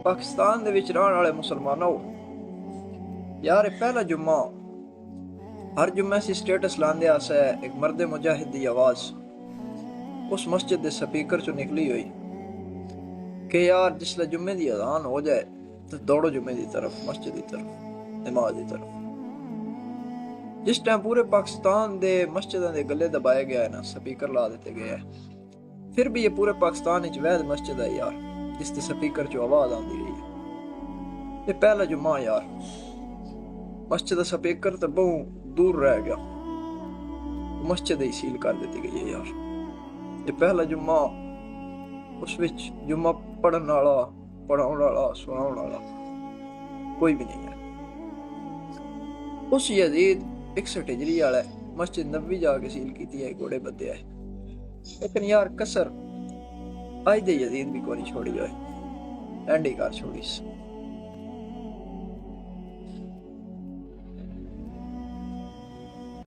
पाकिस्तान दे विच रहने वाले मुसलमानों यार पहला जुम्मा हर जुम्मे से स्टेटस लांदे आसे एक मर्द मुजाहिद दी आवाज उस मस्जिद दे स्पीकर चो निकली हुई कि यार जिसले जुम्मे दी अजान हो जाए तो दौड़ो जुम्मे दी तरफ, मस्जिद दी तरफ, नमाज दी तरफ। जिस टाइम पूरे पाकिस्तान दे मस्जिदां दे गले दबाए गया है ना, स्पीकर ला देते गए है, फिर भी ये पूरे पाकिस्तान विच वैद मस्जिद है यार जिसके स्पीकर चो आवाज आती रही है। ये पहला जुम्मा यार मस्जिद का स्पीकर तो बहुत दूर रह गया, मस्जिद ही सील कर दी गई है यार। ये पहला जुम्मा उस विच जुम्मा पढ़ने वाला, पढ़ाने वाला, सुनाने वाला कोई भी नहीं है। उस यजीद 61 हिजरी वाला मस्जिद नबी जाके सील की है, घोड़े बदे है, लेकिन यार कसर अज दे यजीद भी कोई छोड़ी जाए, एंडी कर छोड़ी।